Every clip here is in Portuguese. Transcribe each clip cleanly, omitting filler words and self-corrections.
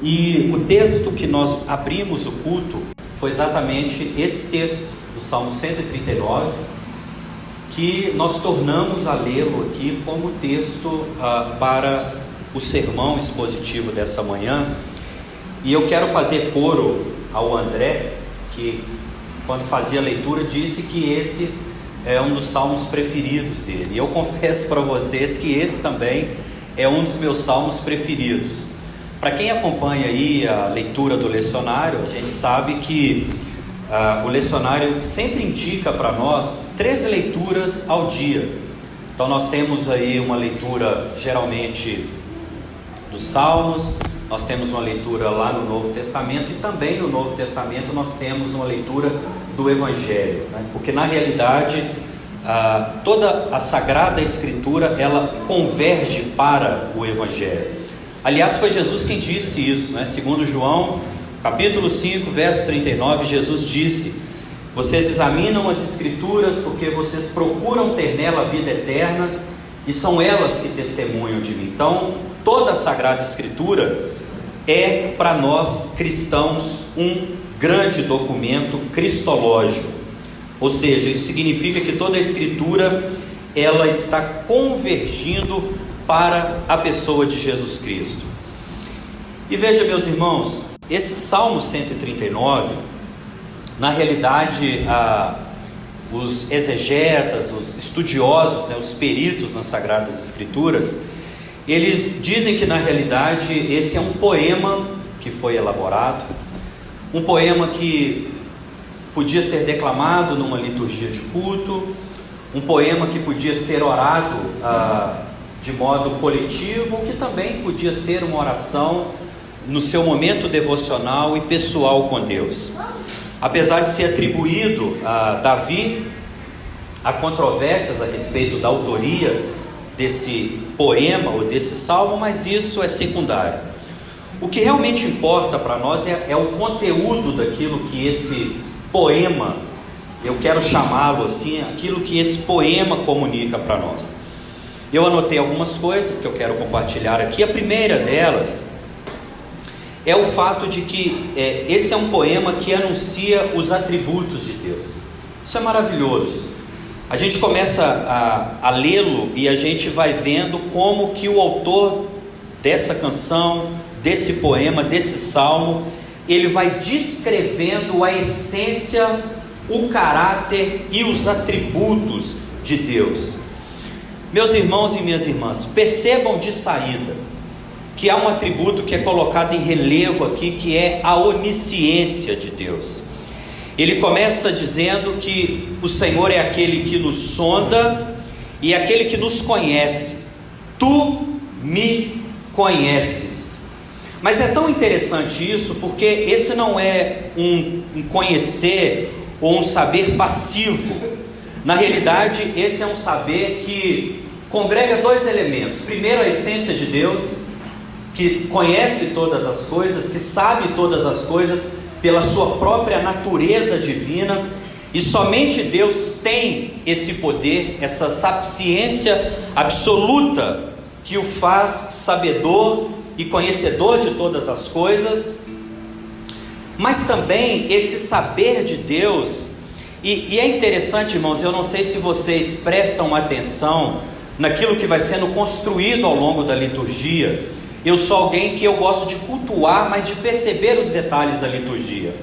E o texto que nós abrimos o culto foi exatamente esse texto do Salmo 139, que nós tornamos a lê-lo aqui como texto para o sermão expositivo dessa manhã. E eu quero fazer coro ao André, que quando fazia a leitura disse que esse é um dos salmos preferidos dele. E eu confesso para vocês que esse também é um dos meus salmos preferidos. Para quem acompanha aí a leitura do lecionário, a gente sabe que o lecionário sempre indica para nós 3 leituras ao dia. Então nós temos aí uma leitura geralmente dos Salmos, nós temos uma leitura lá no Novo Testamento, e também no Novo Testamento nós temos uma leitura do Evangelho, né? Porque na realidade toda a Sagrada Escritura ela converge para o Evangelho. Aliás, foi Jesus quem disse isso, né? Segundo João, capítulo 5, verso 39, Jesus disse: vocês examinam as Escrituras porque vocês procuram ter nela a vida eterna, e são elas que testemunham de mim. Então, toda a Sagrada Escritura é para nós cristãos um grande documento cristológico. Ou seja, isso significa que toda a Escritura ela está convergindo para a pessoa de Jesus Cristo. E veja, meus irmãos, esse Salmo 139, na realidade, os exegetas, os estudiosos, né, os peritos nas Sagradas Escrituras, eles dizem que na realidade esse é um poema que foi elaborado, um poema que podia ser declamado numa liturgia de culto, um poema que podia ser orado de modo coletivo, ou que também podia ser uma oração no seu momento devocional e pessoal com Deus. Apesar de ser atribuído a Davi, há controvérsias a respeito da autoria desse poema ou desse salmo, mas isso é secundário. O que realmente importa para nós é o conteúdo daquilo que esse poema, eu quero chamá-lo assim, aquilo que esse poema comunica para nós. Eu anotei algumas coisas que eu quero compartilhar aqui. A primeira delas é o fato de que esse é um poema que anuncia os atributos de Deus. Isso é maravilhoso. A gente começa a lê-lo e a gente vai vendo como que o autor dessa canção, desse poema, desse salmo, ele vai descrevendo a essência, o caráter e os atributos de Deus. Meus irmãos e minhas irmãs, percebam de saída que há um atributo que é colocado em relevo aqui, que é a onisciência de Deus. Ele começa dizendo que o Senhor é aquele que nos sonda e é aquele que nos conhece. Tu me conheces. Mas é tão interessante isso, porque esse não é um conhecer ou um saber passivo. Na realidade, esse é um saber que congrega 2 elementos. Primeiro, a essência de Deus, que conhece todas as coisas, que sabe todas as coisas pela sua própria natureza divina, e somente Deus tem esse poder, essa sapiência absoluta que o faz sabedor e conhecedor de todas as coisas. Mas também esse saber de Deus, e é interessante, irmãos, eu não sei se vocês prestam atenção naquilo que vai sendo construído ao longo da liturgia. Eu sou alguém que eu gosto de cultuar, mas de perceber os detalhes da liturgia.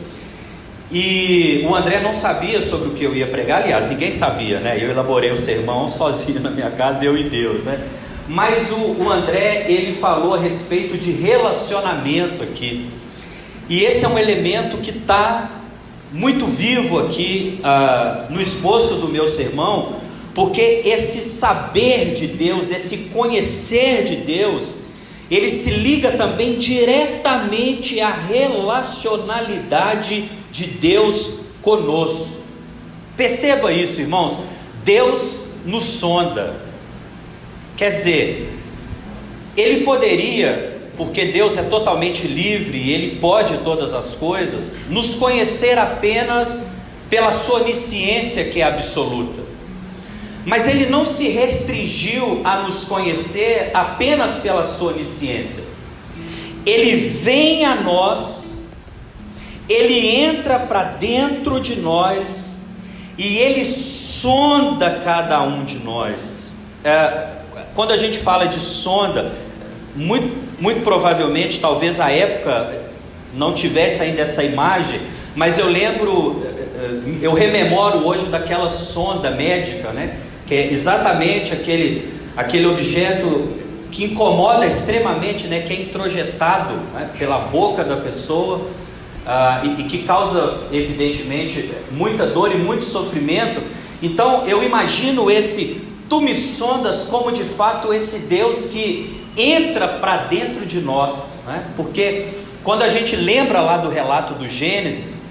E o André não sabia sobre o que eu ia pregar, aliás, ninguém sabia, né? Eu elaborei o sermão sozinho na minha casa, eu e Deus, né? Mas o André, ele falou a respeito de relacionamento aqui. E esse é um elemento que está muito vivo aqui no esboço do meu sermão, porque esse saber de Deus, esse conhecer de Deus, ele se liga também diretamente à relacionalidade de Deus conosco. Perceba isso, irmãos. Deus nos sonda. Quer dizer, Ele poderia, porque Deus é totalmente livre e Ele pode todas as coisas, nos conhecer apenas pela sua onisciência, que é absoluta. Mas Ele não se restringiu a nos conhecer apenas pela sua onisciência. Ele vem a nós, Ele entra para dentro de nós e Ele sonda cada um de nós. Quando a gente fala de sonda, muito provavelmente, talvez a época não tivesse ainda essa imagem, mas eu rememoro hoje daquela sonda médica, né? Que é exatamente aquele objeto que incomoda extremamente, né? Que é introjetado, né? Pela boca da pessoa, e que causa evidentemente muita dor e muito sofrimento. Então eu imagino esse tu me sondas como de fato esse Deus que entra para dentro de nós, né? Porque quando a gente lembra lá do relato do Gênesis,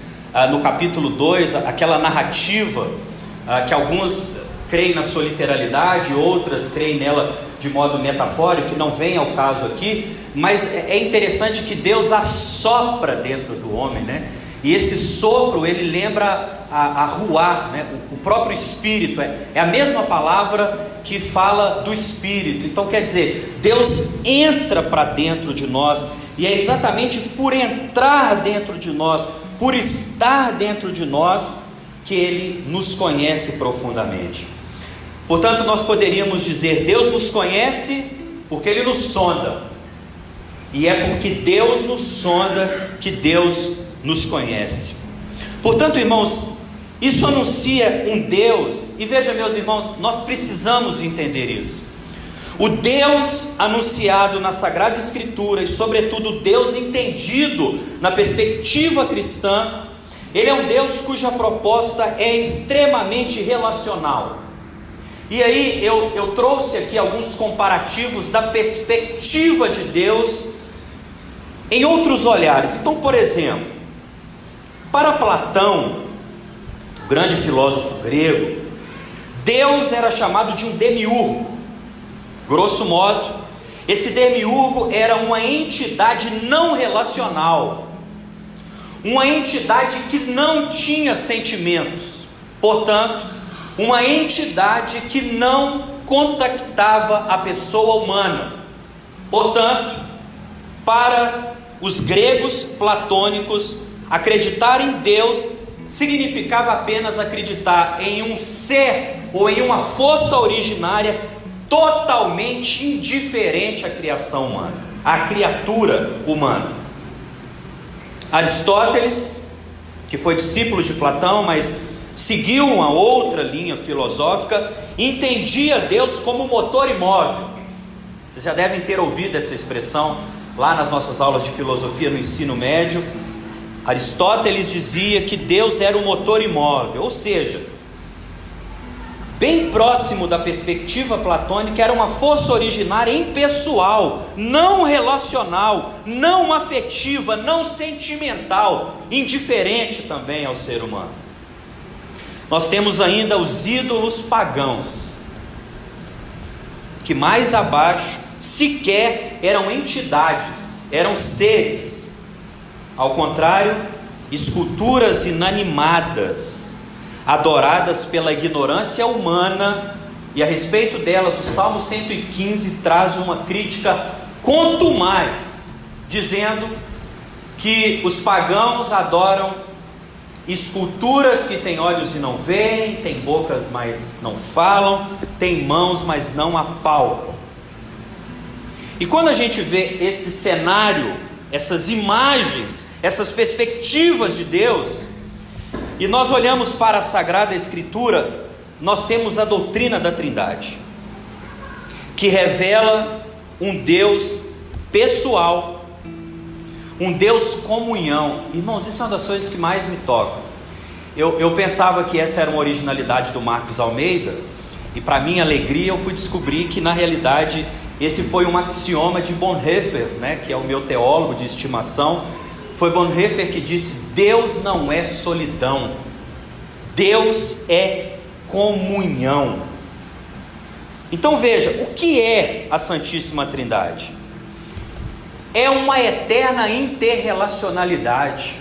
no capítulo 2, aquela narrativa, que alguns creem na sua literalidade, outras creem nela de modo metafórico, que não vem ao caso aqui, mas é interessante que Deus assopra dentro do homem, né? E esse sopro, ele lembra a ruá, né? O próprio Espírito, é a mesma palavra que fala do Espírito. Então quer dizer, Deus entra para dentro de nós, e é exatamente por entrar dentro de nós, por estar dentro de nós, que Ele nos conhece profundamente. Portanto, nós poderíamos dizer, Deus nos conhece porque Ele nos sonda, e é porque Deus nos sonda que Deus nos conhece. Portanto, irmãos, isso anuncia um Deus, e veja, meus irmãos, nós precisamos entender isso. O Deus anunciado na Sagrada Escritura, e sobretudo o Deus entendido na perspectiva cristã, Ele é um Deus cuja proposta é extremamente relacional. E aí eu trouxe aqui alguns comparativos da perspectiva de Deus em outros olhares. Então, por exemplo, para Platão, o grande filósofo grego, Deus era chamado de um demiurgo. Grosso modo, esse demiurgo era uma entidade não relacional, uma entidade que não tinha sentimentos, portanto, uma entidade que não contactava a pessoa humana. Portanto, para os gregos platônicos, acreditar em Deus significava apenas acreditar em um ser ou em uma força originária totalmente indiferente à criação humana, à criatura humana. Aristóteles, que foi discípulo de Platão, mas seguiu uma outra linha filosófica, entendia Deus como motor imóvel. Vocês já devem ter ouvido essa expressão lá nas nossas aulas de filosofia no ensino médio. Aristóteles dizia que Deus era um motor imóvel, ou seja, bem próximo da perspectiva platônica, era uma força originária impessoal, não relacional, não afetiva, não sentimental, indiferente também ao ser humano. Nós temos ainda os ídolos pagãos, que mais abaixo sequer eram entidades, eram seres. Ao contrário, esculturas inanimadas, adoradas pela ignorância humana, e a respeito delas o Salmo 115 traz uma crítica contumaz, dizendo que os pagãos adoram esculturas que têm olhos e não veem, têm bocas mas não falam, têm mãos mas não apalpam. E quando a gente vê esse cenário, essas imagens, essas perspectivas de Deus, e nós olhamos para a Sagrada Escritura, nós temos a doutrina da Trindade, que revela um Deus pessoal, um Deus comunhão. Irmãos, isso é uma das coisas que mais me tocam. Eu pensava que essa era uma originalidade do Marcos Almeida, e para minha alegria eu fui descobrir que na realidade esse foi um axioma de Bonhoeffer, né, que é o meu teólogo de estimação. Foi Bonhoeffer que disse: Deus não é solidão, Deus é comunhão. Então veja, o que é a Santíssima Trindade? É uma eterna interrelacionalidade.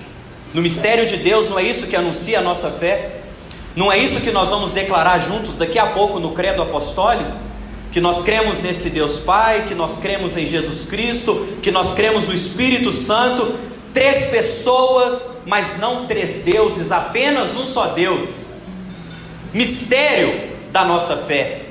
No mistério de Deus, não é isso que anuncia a nossa fé? Não é isso que nós vamos declarar juntos daqui a pouco no credo apostólico? que nós cremos nesse Deus Pai, que nós cremos em Jesus Cristo, que nós cremos no Espírito Santo, 3 pessoas, mas não 3 deuses, apenas um só Deus. Mistério da nossa fé.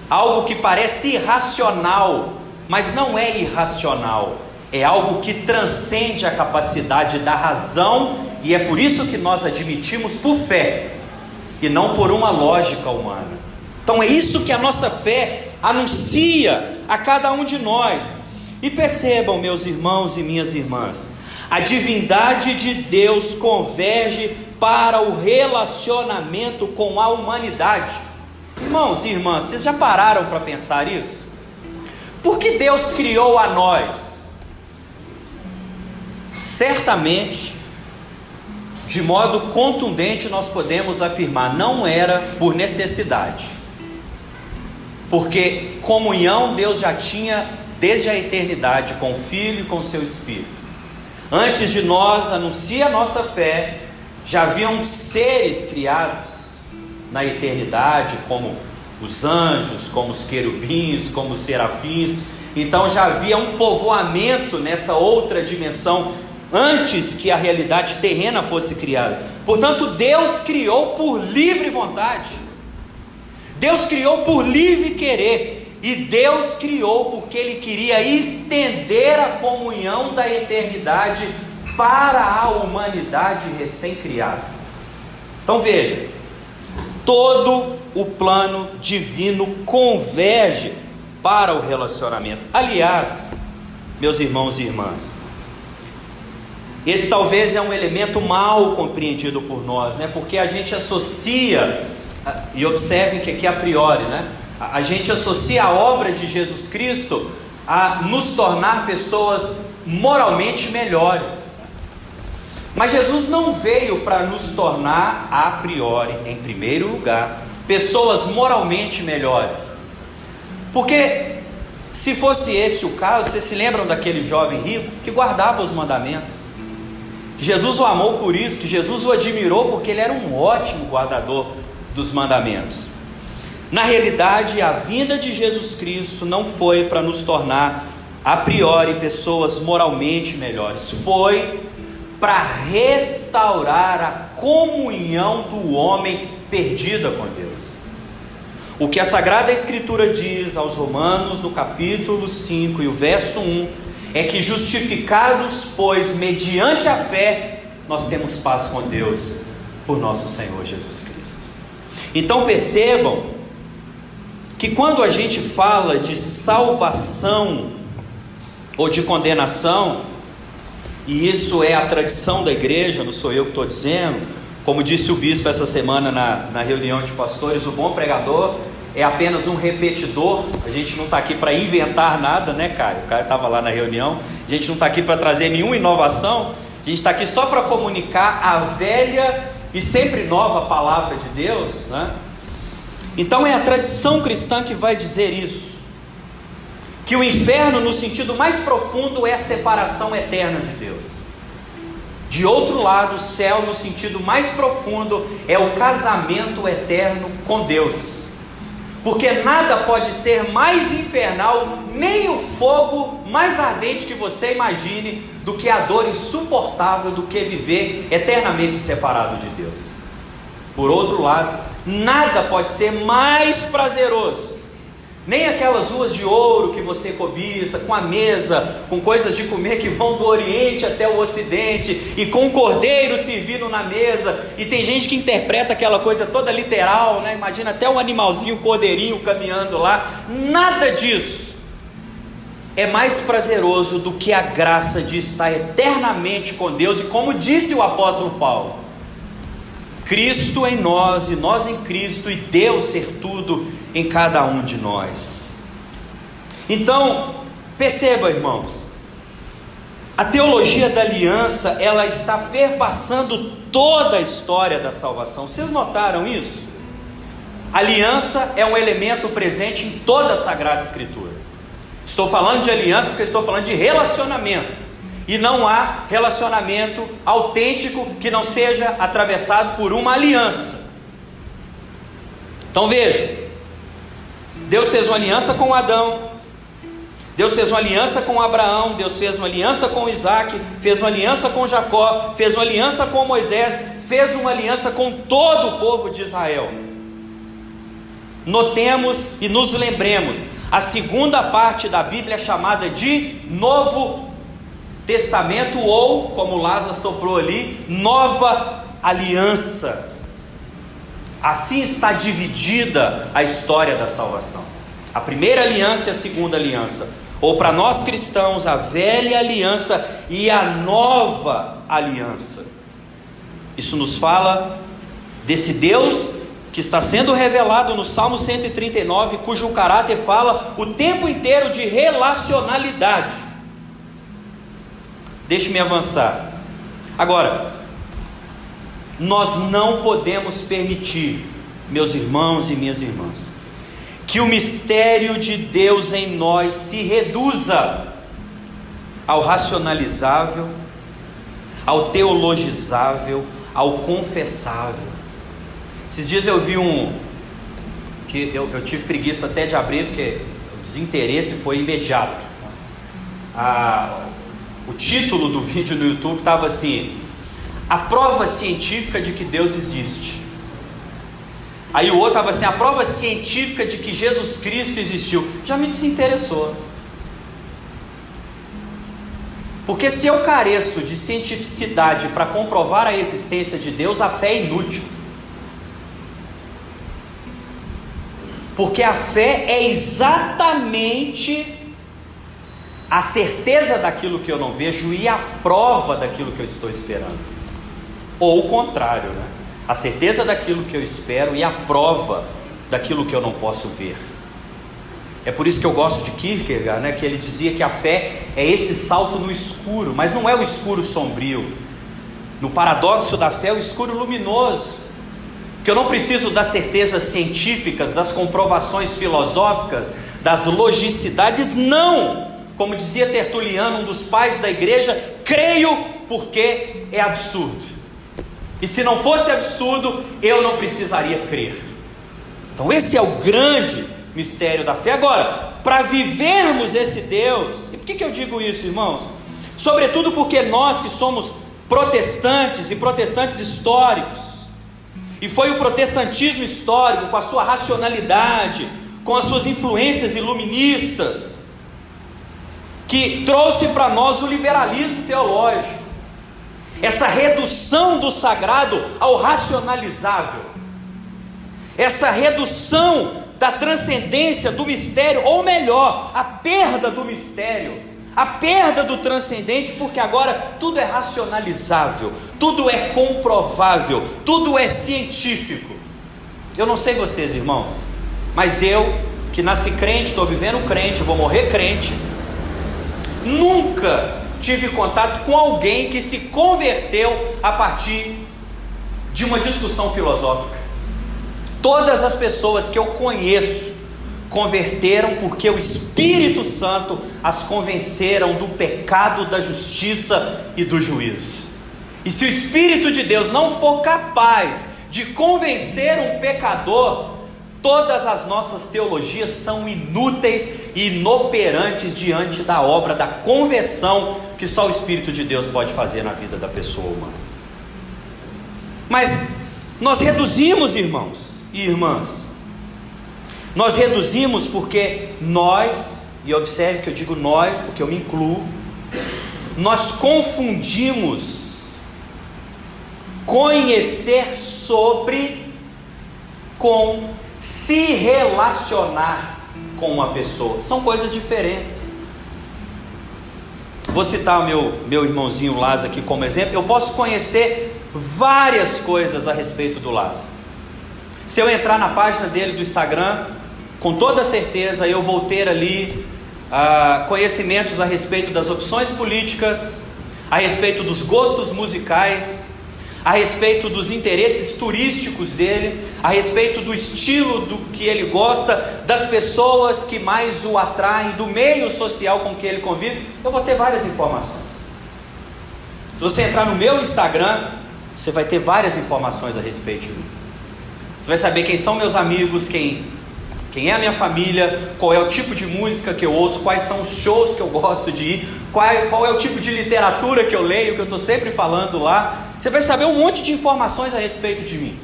Algo que parece irracional, mas não é irracional. É algo que transcende a capacidade da razão, e é por isso que nós admitimos por fé, e não por uma lógica humana. Então é isso que a nossa fé anuncia a cada um de nós. E percebam, meus irmãos e minhas irmãs, a divindade de Deus converge para o relacionamento com a humanidade. Irmãos e irmãs, vocês já pararam para pensar isso? Por que Deus criou a nós? Certamente, de modo contundente, nós podemos afirmar, não era por necessidade, porque comunhão Deus já tinha desde a eternidade com o Filho e com o seu Espírito. Antes de nós anunciar a nossa fé, já haviam seres criados na eternidade, como os anjos, como os querubins, como os serafins. Então já havia um povoamento nessa outra dimensão, antes que a realidade terrena fosse criada. Portanto, Deus criou por livre vontade, Deus criou por livre querer, e Deus criou porque Ele queria estender a comunhão da eternidade para a humanidade recém-criada. Então veja, todo o plano divino converge para o relacionamento. Aliás, meus irmãos e irmãs, esse talvez é um elemento mal compreendido por nós, né? Porque a gente associa, e observem que aqui a priori, né? A gente associa a obra de Jesus Cristo a nos tornar pessoas moralmente melhores. Mas Jesus não veio para nos tornar a priori, em primeiro lugar, pessoas moralmente melhores. Porque se fosse esse o caso, vocês se lembram daquele jovem rico que guardava os mandamentos? Jesus o amou por isso, que Jesus o admirou porque ele era um ótimo guardador dos mandamentos. Na realidade, a vinda de Jesus Cristo não foi para nos tornar a priori pessoas moralmente melhores, foi para restaurar a comunhão do homem perdida com Deus. O que a Sagrada Escritura diz aos Romanos no capítulo 5 e o verso 1 é que justificados, pois, mediante a fé, nós temos paz com Deus por nosso Senhor Jesus Cristo. Então percebam que quando a gente fala de salvação ou de condenação, e isso é a tradição da igreja, não sou eu que estou dizendo, como disse o bispo essa semana na reunião de pastores, o bom pregador é apenas um repetidor. A gente não está aqui para inventar nada, né, Caio? O Caio estava lá na reunião. A gente não está aqui para trazer nenhuma inovação, a gente está aqui só para comunicar a velha e sempre nova palavra de Deus, né? Então é a tradição cristã que vai dizer isso, que o inferno no sentido mais profundo é a separação eterna de Deus. De outro lado, o céu no sentido mais profundo é o casamento eterno com Deus, porque nada pode ser mais infernal, nem o fogo mais ardente que você imagine, do que a dor insuportável do que viver eternamente separado de Deus. Por outro lado, nada pode ser mais prazeroso, nem aquelas ruas de ouro que você cobiça, com a mesa, com coisas de comer que vão do Oriente até o Ocidente, e com o cordeiro servindo na mesa, e tem gente que interpreta aquela coisa toda literal, né? Imagina até um animalzinho, cordeirinho caminhando lá. Nada disso é mais prazeroso do que a graça de estar eternamente com Deus, e como disse o apóstolo Paulo, Cristo em nós e nós em Cristo, e Deus ser tudo em cada um de nós. Então, perceba, irmãos, a teologia da aliança, ela está perpassando toda a história da salvação. Vocês notaram isso? A aliança é um elemento presente em toda a Sagrada Escritura. Estou falando de aliança porque estou falando de relacionamento, e não há relacionamento autêntico que não seja atravessado por uma aliança. Então veja, Deus fez uma aliança com Adão, Deus fez uma aliança com Abraão, Deus fez uma aliança com Isaac, fez uma aliança com Jacó, fez uma aliança com Moisés, fez uma aliança com todo o povo de Israel. Notemos e nos lembremos, a segunda parte da Bíblia é chamada de Novo Testamento, ou, como Lázaro soprou ali, Nova Aliança. Assim está dividida a história da salvação: a primeira aliança e a segunda aliança, ou para nós cristãos, a velha aliança e a nova aliança. Isso nos fala desse Deus que está sendo revelado no Salmo 139, cujo caráter fala o tempo inteiro de relacionalidade. Deixe-me avançar. Agora, nós não podemos permitir, meus irmãos e minhas irmãs, que o mistério de Deus em nós se reduza ao racionalizável, ao teologizável, ao confessável. Esses dias eu vi que eu tive preguiça até de abrir, porque o desinteresse foi imediato. O título do vídeo no YouTube estava assim: a prova científica de que Deus existe. Aí o outro estava assim: a prova científica de que Jesus Cristo existiu. Já me desinteressou. Porque se eu careço de cientificidade para comprovar a existência de Deus, a fé é inútil. Porque a fé é exatamente a certeza daquilo que eu não vejo e a prova daquilo que eu estou esperando. Ou o contrário, né? A certeza daquilo que eu espero e a prova daquilo que eu não posso ver. É por isso que eu gosto de Kierkegaard, né? Que ele dizia que a fé é esse salto no escuro, mas não é o escuro sombrio. No paradoxo da fé, é o escuro luminoso. Que eu não preciso das certezas científicas, das comprovações filosóficas, das logicidades, não! Como dizia Tertuliano, um dos pais da igreja, creio porque é absurdo. E se não fosse absurdo, eu não precisaria crer. Então esse é o grande mistério da fé. Agora, para vivermos esse Deus, e por que eu digo isso, irmãos? Sobretudo porque nós que somos protestantes e protestantes históricos, e foi o protestantismo histórico, com a sua racionalidade, com as suas influências iluministas, que trouxe para nós o liberalismo teológico, essa redução do sagrado ao racionalizável, essa redução da transcendência do mistério, ou melhor, a perda do mistério, a perda do transcendente, porque agora tudo é racionalizável, tudo é comprovável, tudo é científico. Eu não sei vocês, irmãos, mas eu, que nasci crente, estou vivendo crente, vou morrer crente, nunca tive contato com alguém que se converteu a partir de uma discussão filosófica. Todas as pessoas que eu conheço converteram porque o Espírito Santo as convenceram do pecado, da justiça e do juízo. E se o Espírito de Deus não for capaz de convencer um pecador, todas as nossas teologias são inúteis e inoperantes diante da obra da conversão que só o Espírito de Deus pode fazer na vida da pessoa humana. Mas nós reduzimos, irmãos e irmãs, nós reduzimos porque nós, e observe que eu digo nós, porque eu me incluo, nós confundimos conhecer sobre com se relacionar com uma pessoa. São coisas diferentes. Vou citar o meu irmãozinho Lázaro aqui como exemplo. Eu posso conhecer várias coisas a respeito do Lázaro. Se eu entrar na página dele do Instagram, com toda certeza eu vou ter ali conhecimentos a respeito das opções políticas, a respeito dos gostos musicais, a respeito dos interesses turísticos dele, a respeito do estilo do que ele gosta, das pessoas que mais o atraem, do meio social com que ele convive. Eu vou ter várias informações. Se você entrar no meu Instagram, você vai ter várias informações a respeito de mim. Você vai saber quem são meus amigos, quem quem é a minha família, qual é o tipo de música que eu ouço, quais são os shows que eu gosto de ir, qual é o tipo de literatura que eu leio, que eu estou sempre falando lá. Você vai saber um monte de informações a respeito de mim.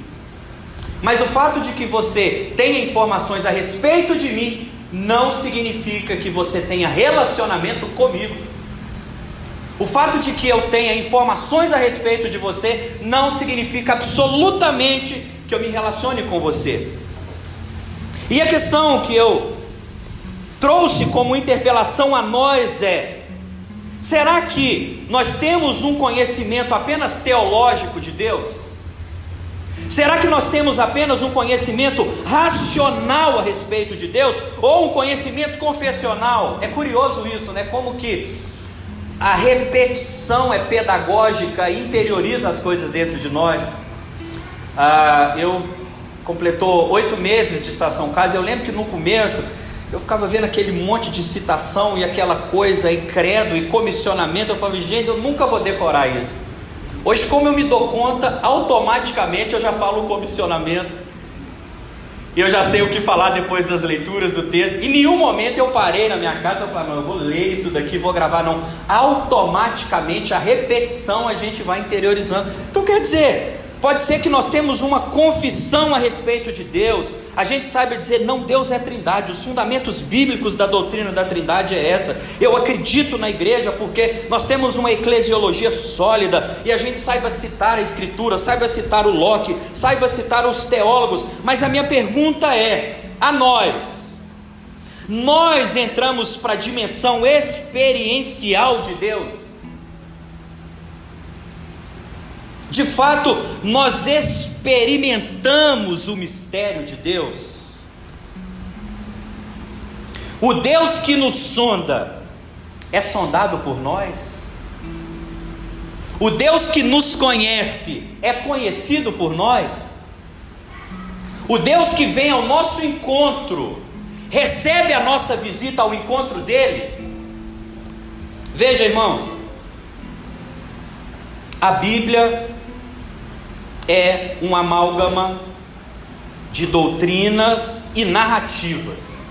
Mas o fato de que você tenha informações a respeito de mim não significa que você tenha relacionamento comigo. O fato de que eu tenha informações a respeito de você não significa absolutamente que eu me relacione com você. E a questão que eu trouxe como interpelação a nós é: será que nós temos um conhecimento apenas teológico de Deus? Será que nós temos apenas um conhecimento racional a respeito de Deus? Ou um conhecimento confessional? É curioso isso, né? Como que a repetição é pedagógica e interioriza as coisas dentro de nós. Eu completou 8 meses de Estação Casa. Eu lembro que no começo eu ficava vendo aquele monte de citação e aquela coisa, e credo e comissionamento. Eu falava, gente, eu nunca vou decorar isso. Hoje, como eu me dou conta, automaticamente eu já falo o comissionamento, e eu já sei o que falar depois das leituras do texto. Em nenhum momento eu parei na minha casa e falei, não, eu vou ler isso daqui, vou gravar, não. Automaticamente a repetição a gente vai interiorizando. Então quer dizer, pode ser que nós temos uma confissão a respeito de Deus, a gente saiba dizer, não, Deus é trindade, os fundamentos bíblicos da doutrina da trindade é essa. Eu acredito na igreja porque nós temos uma eclesiologia sólida, e a gente saiba citar a escritura, saiba citar o Locke, saiba citar os teólogos. Mas a minha pergunta é, a nós entramos para a dimensão experiencial de Deus? De fato, nós experimentamos o mistério de Deus? O Deus que nos sonda é sondado por nós? O Deus que nos conhece é conhecido por nós? O Deus que vem ao nosso encontro recebe a nossa visita ao encontro dele? Veja, irmãos, a Bíblia é um amálgama de doutrinas e narrativas.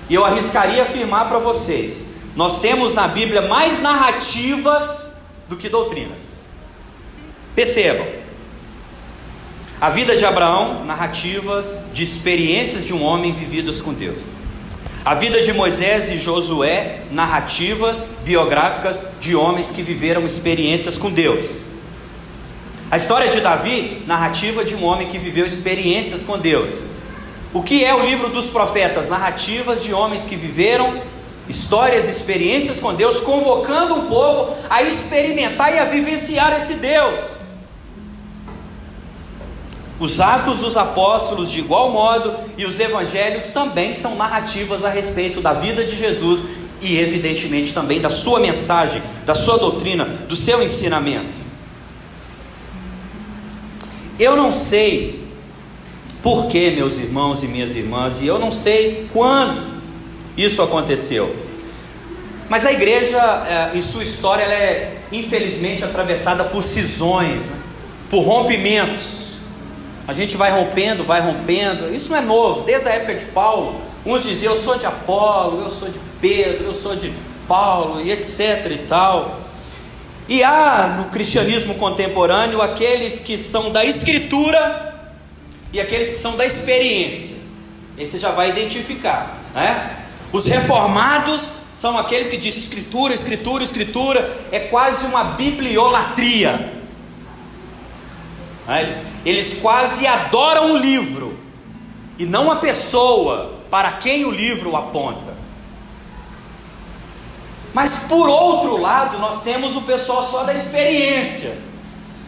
E eu arriscaria afirmar para vocês, nós temos na Bíblia mais narrativas do que doutrinas. Percebam, a vida de Abraão, narrativas de experiências de um homem vividas com Deus. A vida de Moisés e Josué, narrativas biográficas de homens que viveram experiências com Deus. A história de Davi, narrativa de um homem que viveu experiências com Deus. O que é o livro dos profetas? Narrativas de homens que viveram histórias, experiências com Deus, convocando o povo a experimentar e a vivenciar esse Deus. Os Atos dos Apóstolos, de igual modo, e os Evangelhos também são narrativas a respeito da vida de Jesus e, evidentemente, também da sua mensagem, da sua doutrina, do seu ensinamento. Eu não sei por que, meus irmãos e minhas irmãs, e eu não sei quando isso aconteceu, mas a igreja, em sua história, ela é infelizmente atravessada por cisões, né? Por rompimentos. A gente vai rompendo, isso não é novo, desde a época de Paulo. Uns diziam, eu sou de Apolo, eu sou de Pedro, eu sou de Paulo, e etc e tal. E há no cristianismo contemporâneo aqueles que são da escritura e aqueles que são da experiência. Aí você já vai identificar, né? Os reformados são aqueles que dizem escritura, escritura, escritura, é quase uma bibliolatria. Eles quase adoram o livro e não a pessoa para quem o livro aponta. Mas por outro lado, nós temos o pessoal só da experiência.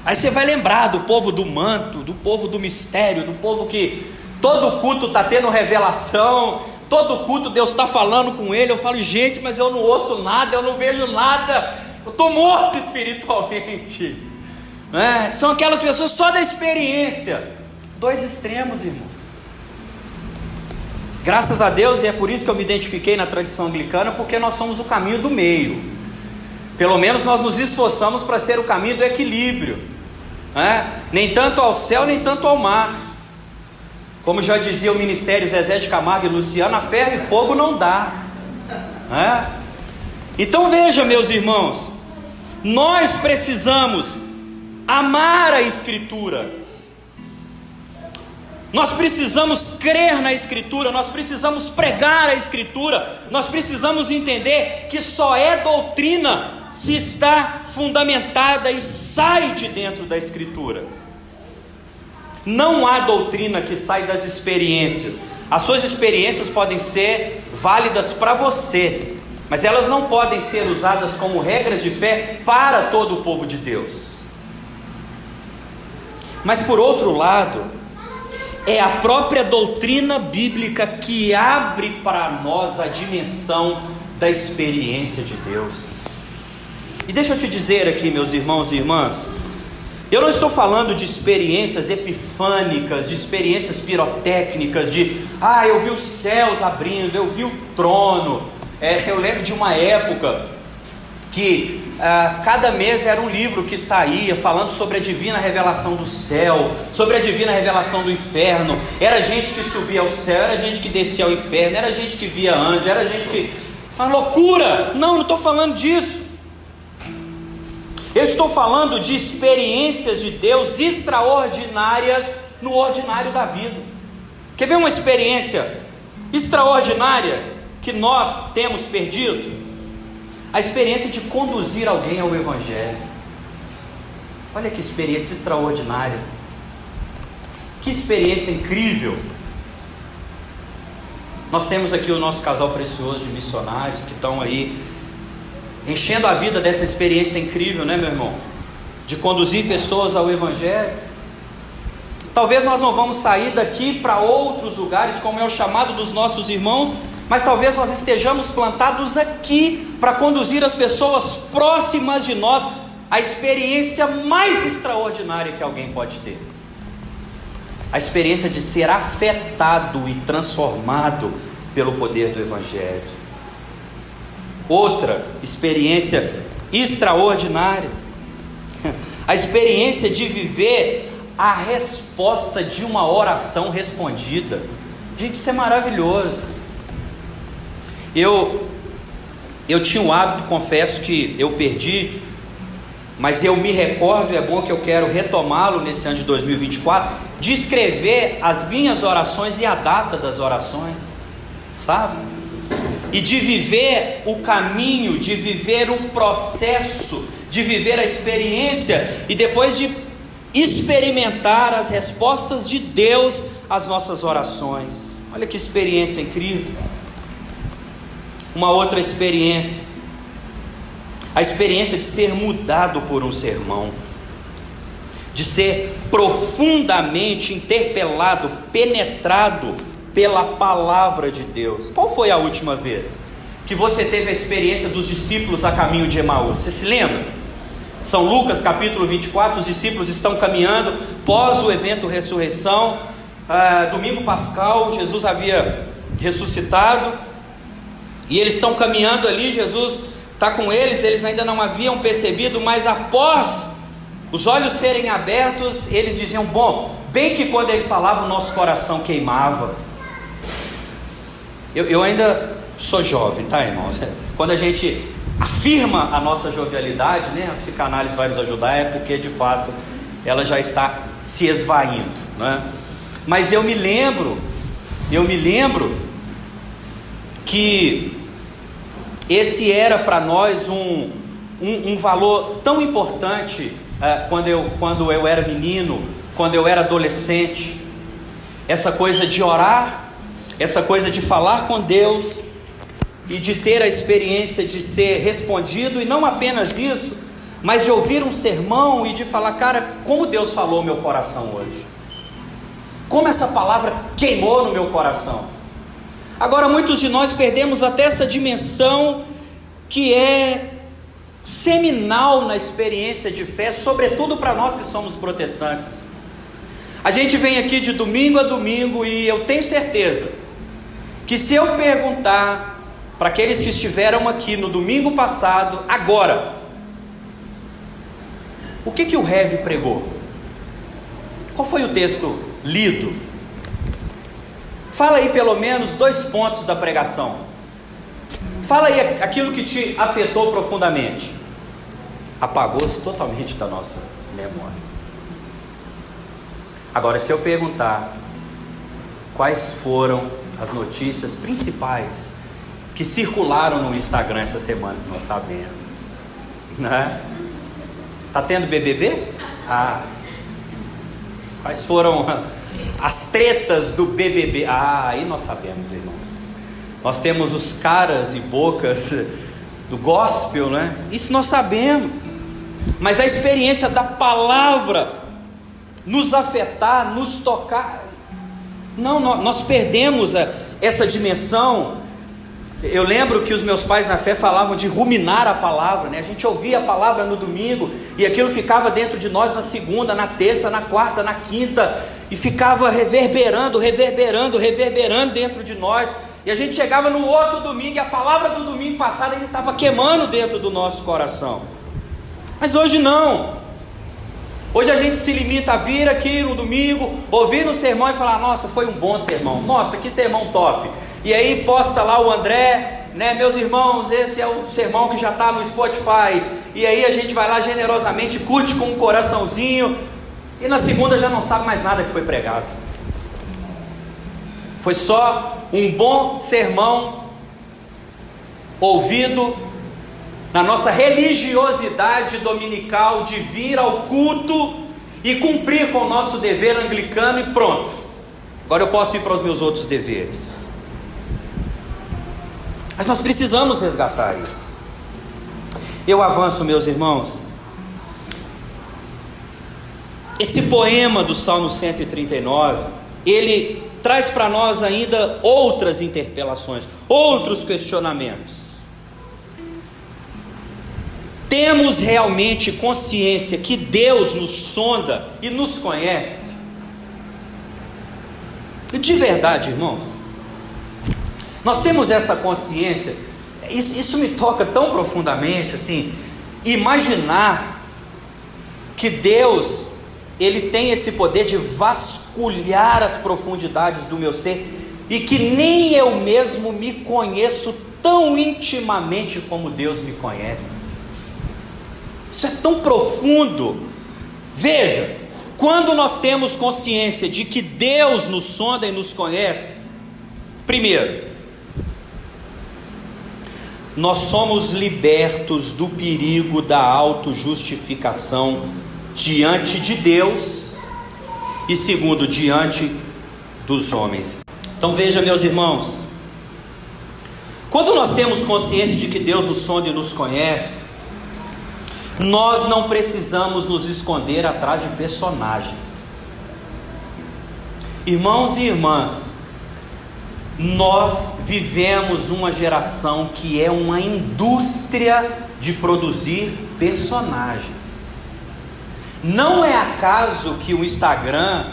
Aí você vai lembrar do povo do manto, do povo do mistério, do povo que todo culto está tendo revelação, todo culto Deus está falando com ele. Eu falo, gente, mas eu não ouço nada, eu não vejo nada, eu estou morto espiritualmente, né? São aquelas pessoas só da experiência. Dois extremos, irmãos. Graças a Deus, e é por isso que eu me identifiquei na tradição anglicana, porque nós somos o caminho do meio. Pelo menos nós nos esforçamos para ser o caminho do equilíbrio, né? Nem tanto ao céu, nem tanto ao mar. Como já dizia o ministério Zezé de Camargo e Luciano, a ferro e fogo não dá, né? Então veja, meus irmãos, nós precisamos amar a Escritura, nós precisamos crer na Escritura, nós precisamos pregar a Escritura, nós precisamos entender que só é doutrina se está fundamentada e sai de dentro da Escritura. Não há doutrina que sai das experiências. As suas experiências podem ser válidas para você, mas elas não podem ser usadas como regras de fé para todo o povo de Deus. Mas por outro lado, é a própria doutrina bíblica que abre para nós a dimensão da experiência de Deus. E deixa eu te dizer aqui, meus irmãos e irmãs, eu não estou falando de experiências epifânicas, de experiências pirotécnicas, eu vi os céus abrindo, eu vi o trono. Eu lembro de uma época que cada mês era um livro que saía falando sobre a divina revelação do céu, sobre a divina revelação do inferno. Era gente que subia ao céu, era gente que descia ao inferno, era gente que via anjo, era gente que... Uma loucura! Não estou falando disso. Eu estou falando de experiências de Deus extraordinárias no ordinário da vida. Quer ver uma experiência extraordinária que nós temos perdido? A experiência de conduzir alguém ao Evangelho. Olha que experiência extraordinária, que experiência incrível. Nós temos aqui o nosso casal precioso de missionários que estão aí enchendo a vida dessa experiência incrível, né, meu irmão? De conduzir pessoas ao Evangelho. Talvez nós não vamos sair daqui para outros lugares, como é o chamado dos nossos irmãos, mas talvez nós estejamos plantados aqui para conduzir as pessoas próximas de nós à experiência mais extraordinária que alguém pode ter. A experiência de ser afetado e transformado pelo poder do Evangelho. Outra experiência extraordinária, a experiência de viver a resposta de uma oração respondida. Gente, isso é maravilhoso. Eu tinha um hábito, confesso que eu perdi, mas eu me recordo, e é bom que eu quero retomá-lo nesse ano de 2024, de escrever as minhas orações e a data das orações, sabe? E de viver o caminho, de viver o processo, de viver a experiência, e depois de experimentar as respostas de Deus às nossas orações. Olha que experiência incrível. Uma outra experiência, a experiência de ser mudado por um sermão, de ser profundamente interpelado, penetrado pela palavra de Deus. Qual foi a última vez que você teve a experiência dos discípulos a caminho de Emaús? Você se lembra? São Lucas capítulo 24, os discípulos estão caminhando pós o evento ressurreição. Domingo pascal, Jesus havia ressuscitado, e eles estão caminhando ali, Jesus está com eles, eles ainda não haviam percebido, mas após os olhos serem abertos, eles diziam, bem que quando ele falava o nosso coração queimava. Eu ainda sou jovem, tá, irmãos? Quando a gente afirma a nossa jovialidade, né, a psicanálise vai nos ajudar, é porque de fato ela já está se esvaindo, né? Mas eu me lembro que esse era para nós um valor tão importante quando eu era menino, quando eu era adolescente. Essa coisa de orar, essa coisa de falar com Deus e de ter a experiência de ser respondido, e não apenas isso, mas de ouvir um sermão e de falar, cara, como Deus falou no meu coração hoje, como essa palavra queimou no meu coração. Agora muitos de nós perdemos até essa dimensão que é seminal na experiência de fé, sobretudo para nós que somos protestantes. A gente vem aqui de domingo a domingo, e eu tenho certeza que se eu perguntar para aqueles que estiveram aqui no domingo passado, agora, o que o Rev pregou? Qual foi o texto lido? Fala aí pelo menos 2 pontos da pregação. Fala aí aquilo que te afetou profundamente. Apagou-se totalmente da nossa memória. Agora, se eu perguntar quais foram as notícias principais que circularam no Instagram essa semana, nós sabemos, né? Tá tendo BBB? Quais foram as tretas do BBB? Aí nós sabemos, irmãos. Nós temos os caras e bocas do gospel, né? Isso nós sabemos. Mas a experiência da palavra nos afetar, nos tocar, não, nós perdemos essa dimensão. Eu lembro que os meus pais na fé falavam de ruminar a palavra, né? A gente ouvia a palavra no domingo e aquilo ficava dentro de nós na segunda, na terça, na quarta, na quinta, e ficava reverberando dentro de nós. E a gente chegava no outro domingo e a palavra do domingo passado ainda estava queimando dentro do nosso coração. Mas hoje não. Hoje a gente se limita a vir aqui no domingo, ouvir no sermão e falar: nossa, foi um bom sermão, nossa, que sermão top. E aí posta lá o André, né, meus irmãos, esse é o sermão que já está no Spotify. E aí a gente vai lá generosamente, curte com um coraçãozinho, e na segunda já não sabe mais nada que foi pregado. Foi só um bom sermão ouvido na nossa religiosidade dominical de vir ao culto e cumprir com o nosso dever anglicano e pronto. Agora eu posso ir para os meus outros deveres. Mas nós precisamos resgatar isso. Eu avanço, meus irmãos. Esse poema do Salmo 139, ele traz para nós ainda outras interpelações, outros questionamentos. Temos realmente consciência que Deus nos sonda e nos conhece? De verdade, irmãos, nós temos essa consciência. Isso me toca tão profundamente, assim, imaginar que Deus, Ele tem esse poder de vasculhar as profundidades do meu ser, e que nem eu mesmo me conheço tão intimamente como Deus me conhece. Isso é tão profundo. Veja, quando nós temos consciência de que Deus nos sonda e nos conhece, primeiro, nós somos libertos do perigo da autojustificação diante de Deus e segundo, diante dos homens. Então veja, meus irmãos, quando nós temos consciência de que Deus nos sonda e nos conhece, nós não precisamos nos esconder atrás de personagens. Irmãos e irmãs, nós vivemos uma geração que é uma indústria de produzir personagens. Não é acaso que o Instagram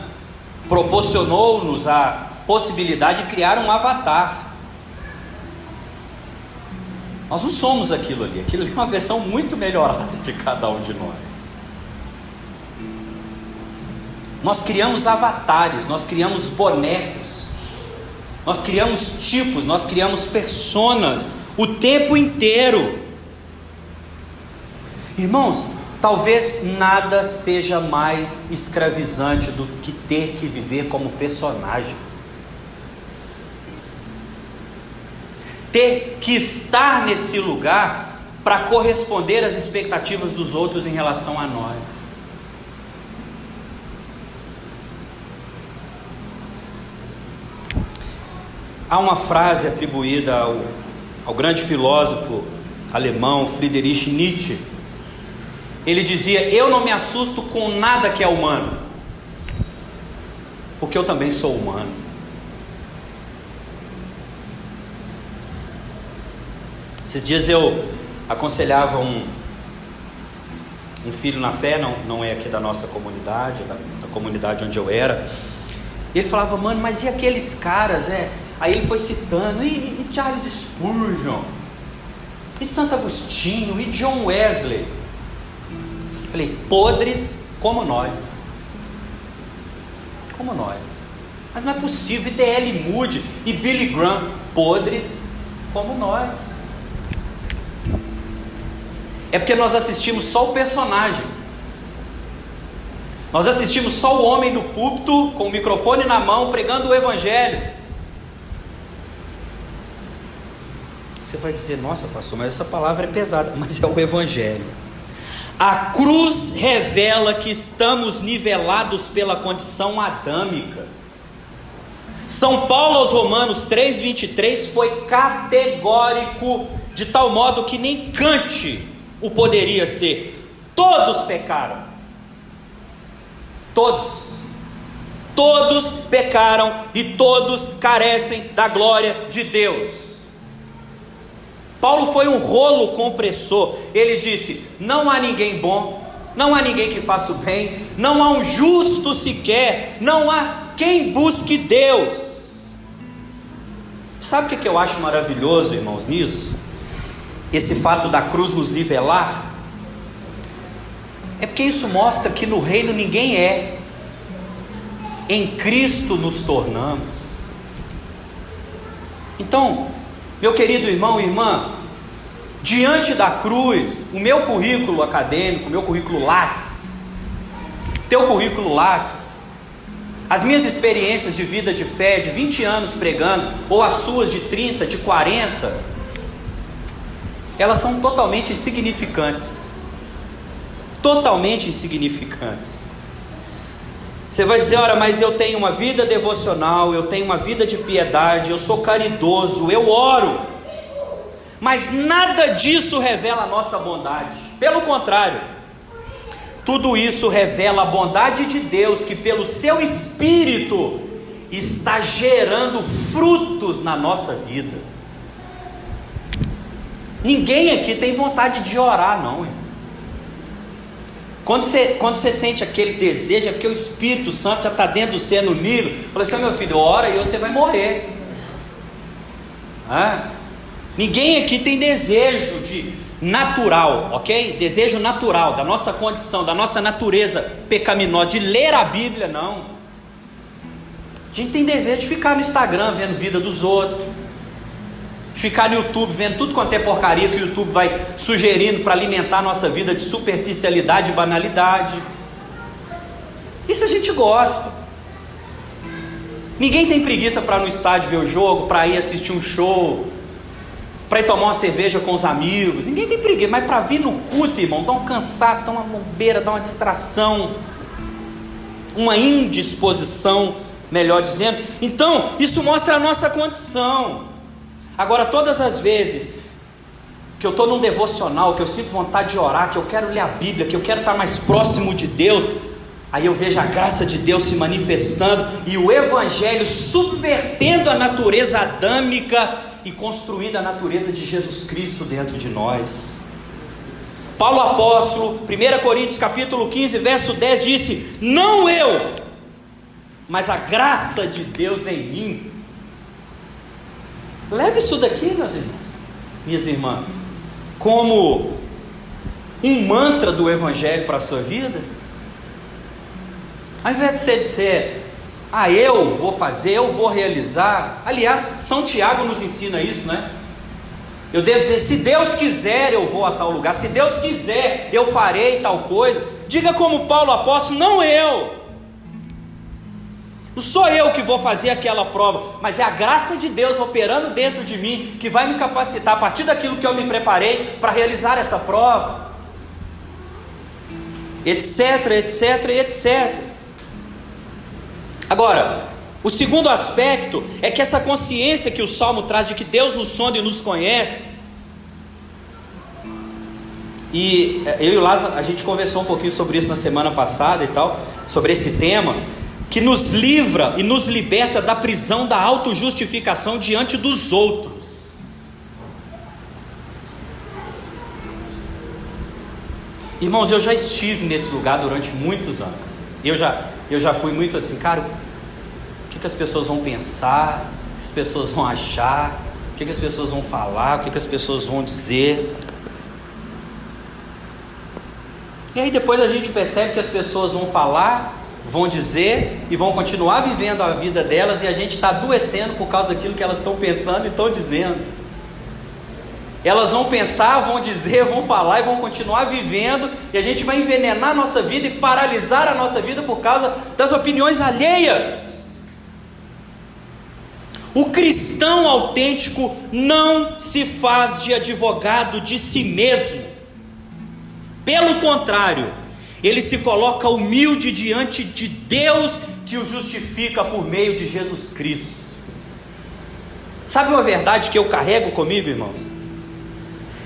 proporcionou-nos a possibilidade de criar um avatar. Nós não somos aquilo ali é uma versão muito melhorada de cada um de nós. Nós criamos avatares, nós criamos bonecos, nós criamos tipos, nós criamos personas o tempo inteiro. Irmãos, talvez nada seja mais escravizante do que ter que viver como personagem. Ter que estar nesse lugar para corresponder às expectativas dos outros em relação a nós. Há uma frase atribuída ao grande filósofo alemão Friedrich Nietzsche. Ele dizia: eu não me assusto com nada que é humano, porque eu também sou humano. Esses dias eu aconselhava um filho na fé, não é aqui da nossa comunidade, da comunidade onde eu era. E ele falava: mano, mas e aqueles caras, Aí ele foi citando, e Charles Spurgeon, e Santo Agostinho, e John Wesley. Eu falei: podres como nós. Como nós. Mas não é possível, D.L. Moody e Billy Graham, podres como nós. É porque nós assistimos só o personagem. Nós assistimos só o homem do púlpito, com o microfone na mão, pregando o evangelho. Você vai dizer, nossa pastor, mas essa palavra é pesada. Mas é o evangelho. A cruz revela que estamos nivelados pela condição adâmica. São Paulo aos Romanos 3,23 foi categórico, de tal modo que nem Kant o poderia ser. Todos pecaram. Todos pecaram e todos carecem da glória de Deus. Paulo foi um rolo compressor. Ele disse: não há ninguém bom, não há ninguém que faça o bem, não há um justo sequer, não há quem busque Deus. Sabe o que eu acho maravilhoso, irmãos, nisso? Esse fato da cruz nos nivelar. É porque isso mostra que no reino ninguém é. Em Cristo nos tornamos. Então, meu querido irmão e irmã, diante da cruz, o meu currículo acadêmico, o meu currículo Lattes, teu currículo Lattes, as minhas experiências de vida de fé, de 20 anos pregando, ou as suas de 30, de 40, elas são totalmente insignificantes. Totalmente insignificantes. Você vai dizer, ora, mas eu tenho uma vida devocional, eu tenho uma vida de piedade, eu sou caridoso, eu oro. Mas nada disso revela a nossa bondade. Pelo contrário, tudo isso revela a bondade de Deus, que pelo seu Espírito está gerando frutos na nossa vida. Ninguém aqui tem vontade de orar, não, irmão. Quando você sente aquele desejo, é porque o Espírito Santo já está dentro do você no nível. Fala assim, meu filho, ora e você vai morrer. Ninguém aqui tem desejo de natural, ok? Desejo natural, da nossa condição, da nossa natureza pecaminosa, de ler a Bíblia, não. A gente tem desejo de ficar no Instagram vendo vida dos outros, ficar no YouTube vendo tudo quanto é porcaria que o YouTube vai sugerindo para alimentar a nossa vida de superficialidade e banalidade. Isso a gente gosta. Ninguém tem preguiça para ir no estádio ver o jogo, para ir assistir um show, para ir tomar uma cerveja com os amigos. Ninguém tem preguiça, mas para vir no culto, irmão, dá um cansaço, dá uma bobeira, dá uma distração, uma indisposição, melhor dizendo. Então, isso mostra a nossa condição. Agora, todas as vezes que eu estou num devocional, que eu sinto vontade de orar, que eu quero ler a Bíblia, que eu quero estar mais próximo de Deus, aí eu vejo a graça de Deus se manifestando e o Evangelho subvertendo a natureza adâmica e construindo a natureza de Jesus Cristo dentro de nós. Paulo apóstolo, 1 Coríntios capítulo 15, verso 10 disse: não eu, mas a graça de Deus em mim. Leve isso daqui, meus irmãos, minhas irmãs, como um mantra do Evangelho para a sua vida. Ao invés de você dizer, eu vou fazer, eu vou realizar. Aliás, São Tiago nos ensina isso, né? Eu devo dizer, se Deus quiser eu vou a tal lugar, se Deus quiser eu farei tal coisa. Diga como Paulo apóstolo, não eu. Não sou eu que vou fazer aquela prova, mas é a graça de Deus operando dentro de mim, que vai me capacitar a partir daquilo que eu me preparei para realizar essa prova, etc, etc, etc. Agora, o segundo aspecto é que essa consciência que o Salmo traz de que Deus nos sonda e nos conhece, e eu e o Lázaro, a gente conversou um pouquinho sobre isso na semana passada e tal, sobre esse tema, que nos livra e nos liberta da prisão da autojustificação diante dos outros. Irmãos, eu já estive nesse lugar durante muitos anos. Eu já fui muito assim, cara, o que as pessoas vão pensar, o que as pessoas vão achar, o que as pessoas vão falar, o que as pessoas vão dizer. E aí depois a gente percebe que as pessoas vão falar vão dizer e vão continuar vivendo a vida delas, e a gente está adoecendo por causa daquilo que elas estão pensando e estão dizendo. Elas vão pensar, vão dizer, vão falar e vão continuar vivendo, e a gente vai envenenar a nossa vida e paralisar a nossa vida por causa das opiniões alheias. O cristão autêntico não se faz de advogado de si mesmo. Pelo contrário, ele se coloca humilde diante de Deus, que o justifica por meio de Jesus Cristo. Sabe uma verdade que eu carrego comigo, irmãos?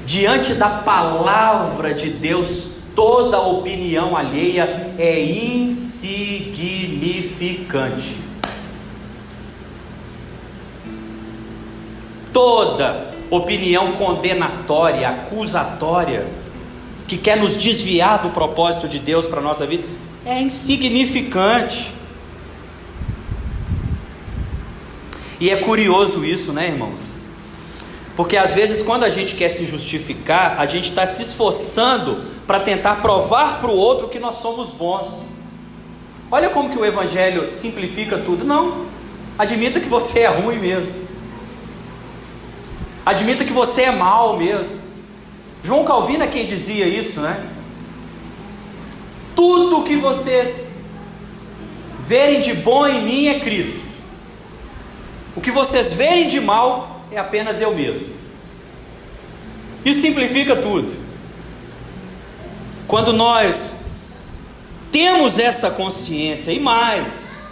Diante da palavra de Deus, toda opinião alheia é insignificante. Toda opinião condenatória, acusatória, que quer nos desviar do propósito de Deus para a nossa vida, é insignificante. E é curioso isso, né, irmãos? Porque às vezes, quando a gente quer se justificar, a gente está se esforçando para tentar provar para o outro que nós somos bons. Olha como que o Evangelho simplifica tudo. Não, admita que você é ruim mesmo, admita que você é mau mesmo. João Calvino é quem dizia isso, né? Tudo que vocês verem de bom em mim é Cristo. O que vocês verem de mal é apenas eu mesmo. Isso simplifica tudo. Quando nós temos essa consciência, e mais,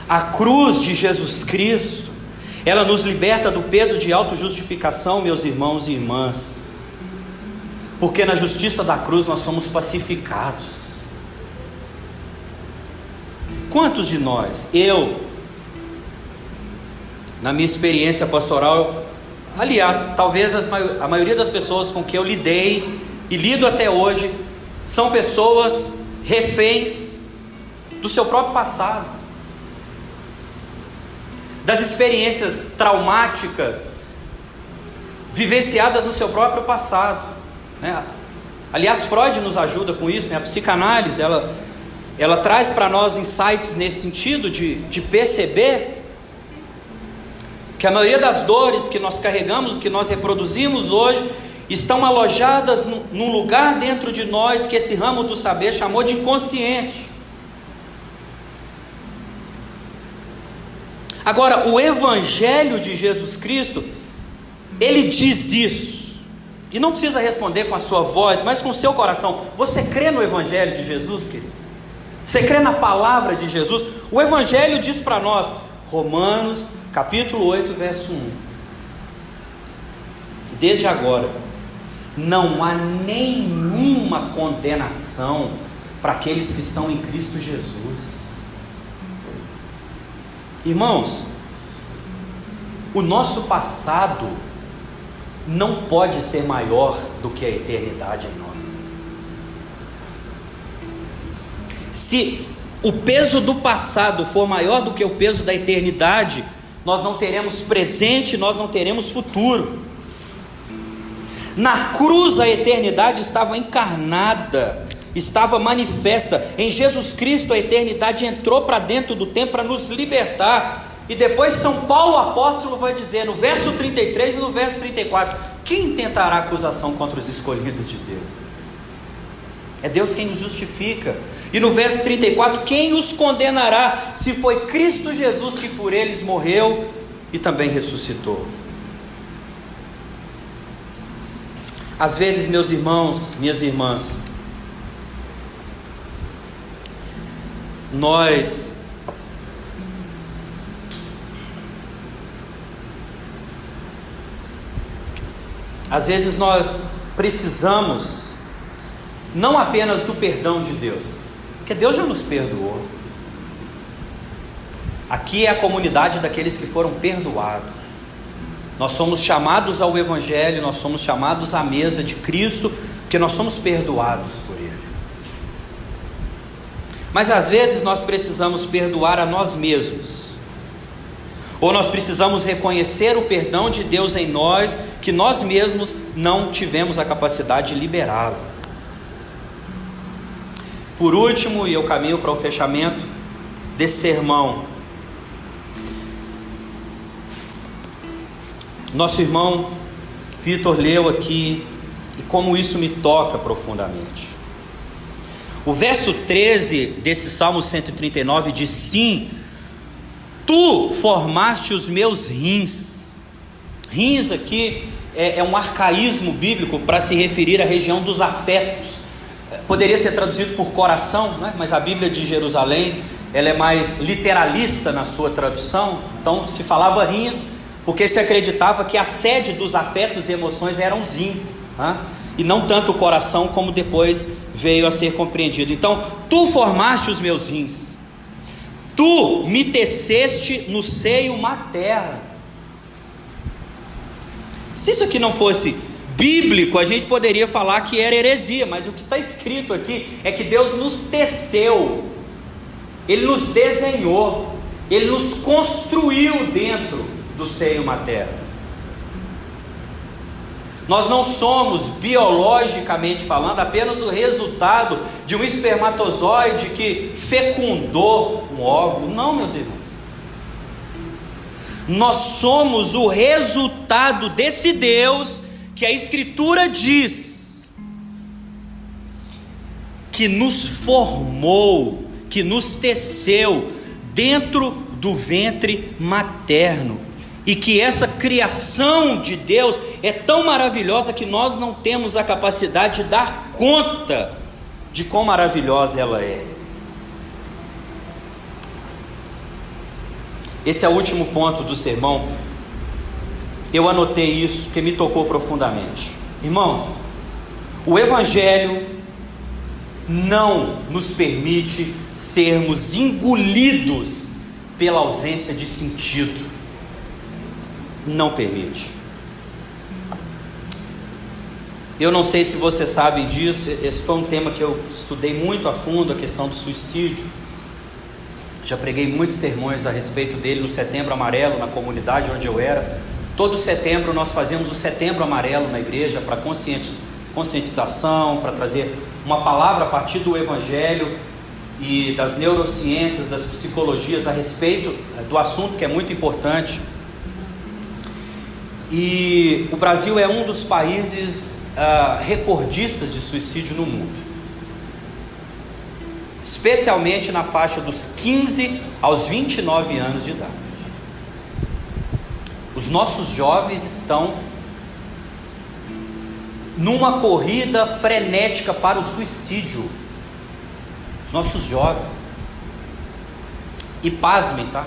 a cruz de Jesus Cristo, ela nos liberta do peso de autojustificação, meus irmãos e irmãs, porque na justiça da cruz nós somos pacificados. Quantos de nós, na minha experiência pastoral, aliás, talvez a maioria das pessoas com que eu lidei e lido até hoje, são pessoas reféns do seu próprio passado, das experiências traumáticas vivenciadas no seu próprio passado, né? Aliás, Freud nos ajuda com isso, né? A psicanálise, ela traz para nós insights nesse sentido de perceber que a maioria das dores que nós carregamos, que nós reproduzimos hoje, estão alojadas num lugar dentro de nós que esse ramo do saber chamou de inconsciente. Agora, o Evangelho de Jesus Cristo, ele diz isso, e não precisa responder com a sua voz, mas com o seu coração. Você crê no Evangelho de Jesus, querido? Você crê na palavra de Jesus? O Evangelho diz para nós, Romanos capítulo 8, verso 1: desde agora não há nenhuma condenação para aqueles que estão em Cristo Jesus. Irmãos, o nosso passado não pode ser maior do que a eternidade em nós. Se o peso do passado for maior do que o peso da eternidade, nós não teremos presente, nós não teremos futuro. Na cruz a eternidade estava encarnada, estava manifesta. Em Jesus Cristo a eternidade entrou para dentro do tempo para nos libertar. E depois São Paulo apóstolo vai dizer no verso 33 e no verso 34: quem tentará acusação contra os escolhidos de Deus? É Deus quem nos justifica. E no verso 34: quem os condenará, se foi Cristo Jesus que por eles morreu e também ressuscitou? Às vezes, meus irmãos, minhas irmãs, nós precisamos não apenas do perdão de Deus, porque Deus já nos perdoou. Aqui é a comunidade daqueles que foram perdoados. Nós somos chamados ao Evangelho, nós somos chamados à mesa de Cristo, porque nós somos perdoados por Ele. Mas às vezes nós precisamos perdoar a nós mesmos, ou nós precisamos reconhecer o perdão de Deus em nós, que nós mesmos não tivemos a capacidade de liberá-lo. Por último, e eu caminho para o fechamento desse sermão, nosso irmão Vitor leu aqui, e como isso me toca profundamente. O verso 13 desse Salmo 139 diz: sim, tu formaste os meus rins. Rins aqui é um arcaísmo bíblico para se referir à região dos afetos. Poderia ser traduzido por coração, né? Mas a Bíblia de Jerusalém, ela é mais literalista na sua tradução. Então se falava rins, porque se acreditava que a sede dos afetos e emoções eram os rins, né? E não tanto o coração, como depois veio a ser compreendido. Então, tu formaste os meus rins, tu me teceste no seio materno. Se isso aqui não fosse bíblico, a gente poderia falar que era heresia, mas o que está escrito aqui é que Deus nos teceu, Ele nos desenhou, Ele nos construiu dentro do seio materno. Nós não somos, biologicamente falando, apenas o resultado de um espermatozoide que fecundou um óvulo. Não, meus irmãos. Nós somos o resultado desse Deus que a Escritura diz que nos formou, que nos teceu dentro do ventre materno. E que essa criação de Deus é tão maravilhosa que nós não temos a capacidade de dar conta de quão maravilhosa ela é. Esse é o último ponto do sermão. Eu anotei isso porque me tocou profundamente. Irmãos, o Evangelho não nos permite sermos engolidos pela ausência de sentido. Não permite. Eu não sei se vocês sabem disso. Esse foi um tema que eu estudei muito a fundo, a questão do suicídio. Já preguei muitos sermões a respeito dele no Setembro Amarelo, na comunidade onde eu era. Todo setembro nós fazemos o Setembro Amarelo na igreja para conscientização, para trazer uma palavra a partir do Evangelho e das neurociências, das psicologias a respeito do assunto, que é muito importante. E o Brasil é um dos países recordistas de suicídio no mundo, especialmente na faixa dos 15 aos 29 anos de idade. Os nossos jovens estão numa corrida frenética para o suicídio. Os nossos jovens. E pasmem, tá?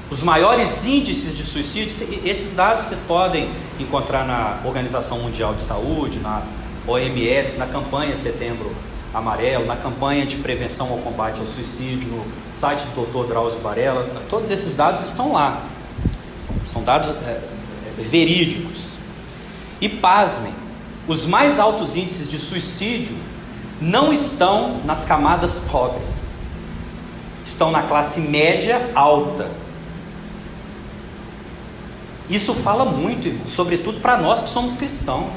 Os maiores índices de suicídio, esses dados vocês podem encontrar na Organização Mundial de Saúde, na OMS, na campanha Setembro Amarelo, na campanha de prevenção ao combate ao suicídio, no site do Dr. Drauzio Varela. Todos esses dados estão lá, são dados verídicos. E pasmem, os mais altos índices de suicídio não estão nas camadas pobres, estão na classe média alta. Isso fala muito, irmão, sobretudo para nós que somos cristãos.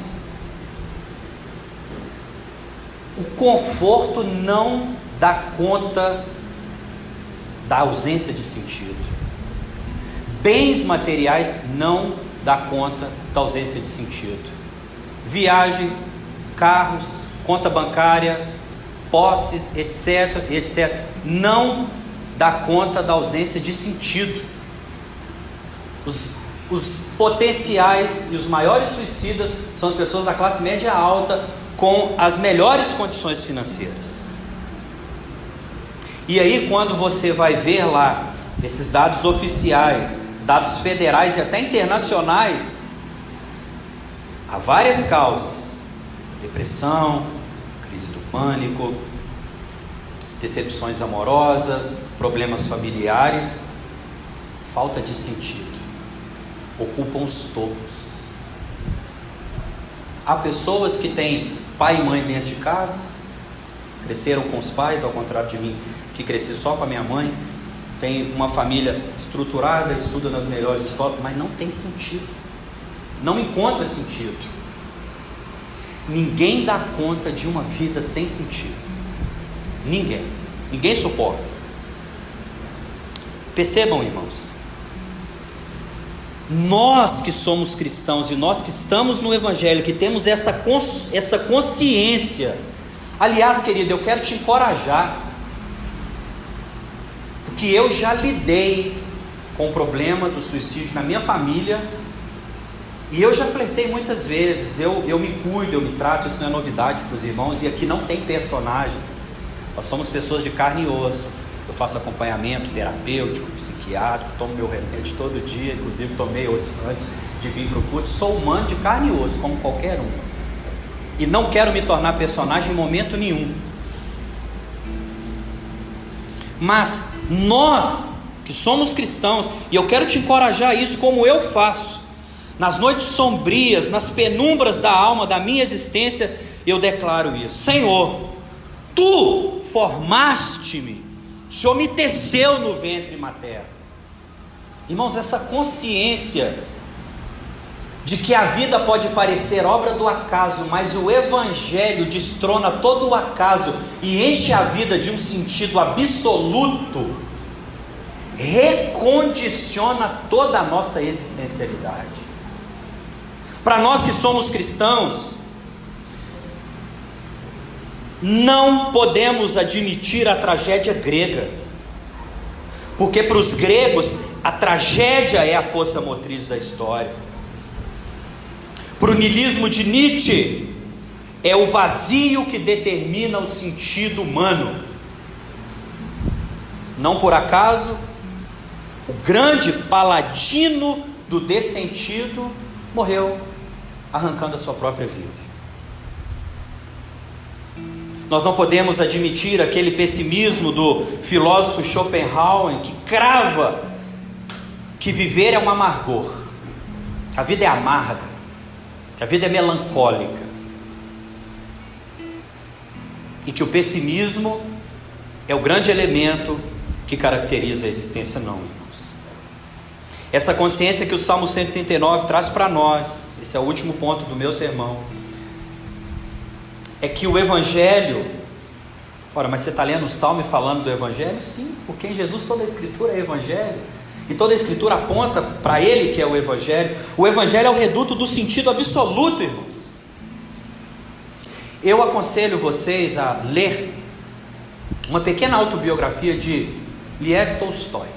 O conforto não dá conta da ausência de sentido. Bens materiais não dá conta da ausência de sentido. Viagens, carros, conta bancária, posses, etc, não dá conta da ausência de sentido. Os potenciais e os maiores suicidas são as pessoas da classe média alta com as melhores condições financeiras. E aí, quando você vai ver lá esses dados oficiais, dados federais e até internacionais, há várias causas: depressão, crise do pânico, decepções amorosas, problemas familiares, falta de sentido. Ocupam os topos. Há pessoas que têm pai e mãe dentro de casa, cresceram com os pais, ao contrário de mim, que cresci só com a minha mãe. Tem uma família estruturada, estuda nas melhores escolas, mas não tem sentido, não encontra sentido. Ninguém dá conta de uma vida sem sentido. Ninguém suporta. Percebam, irmãos, nós que somos cristãos e nós que estamos no Evangelho, que temos essa consciência. Aliás, querido, eu quero te encorajar, porque eu já lidei com o problema do suicídio na minha família, e eu já flertei muitas vezes. Eu me cuido, eu me trato, isso não é novidade para os irmãos, e aqui não tem personagens, nós somos pessoas de carne e osso. Eu faço acompanhamento terapêutico, psiquiátrico, tomo meu remédio todo dia, inclusive tomei outros antes de vir para o culto. Sou humano de carne e osso, como qualquer um, e não quero me tornar personagem em momento nenhum. Mas nós que somos cristãos, e eu quero te encorajar a isso, como eu faço, nas noites sombrias, nas penumbras da alma, da minha existência, eu declaro isso: Senhor, Tu formaste-me, o Senhor me teceu no ventre materno. Irmãos, essa consciência de que a vida pode parecer obra do acaso, mas o Evangelho destrona todo o acaso e enche a vida de um sentido absoluto, recondiciona toda a nossa existencialidade. Para nós que somos cristãos, não podemos admitir a tragédia grega, porque para os gregos a tragédia é a força motriz da história. Para o niilismo de Nietzsche, é o vazio que determina o sentido humano. Não por acaso, o grande paladino do dessentido morreu arrancando a sua própria vida. Nós não podemos admitir aquele pessimismo do filósofo Schopenhauer, que crava que viver é um amargor, que a vida é amarga, que a vida é melancólica, e que o pessimismo é o grande elemento que caracteriza a existência. Não, irmãos. Essa consciência que o Salmo 139 traz para nós, esse é o último ponto do meu sermão, é que o Evangelho... Ora, mas você está lendo o Salmo e falando do Evangelho? Sim, porque em Jesus toda a Escritura é Evangelho, e toda a Escritura aponta para Ele que é o Evangelho. O Evangelho é o reduto do sentido absoluto, irmãos. Eu aconselho vocês a ler uma pequena autobiografia de Lev Tolstói,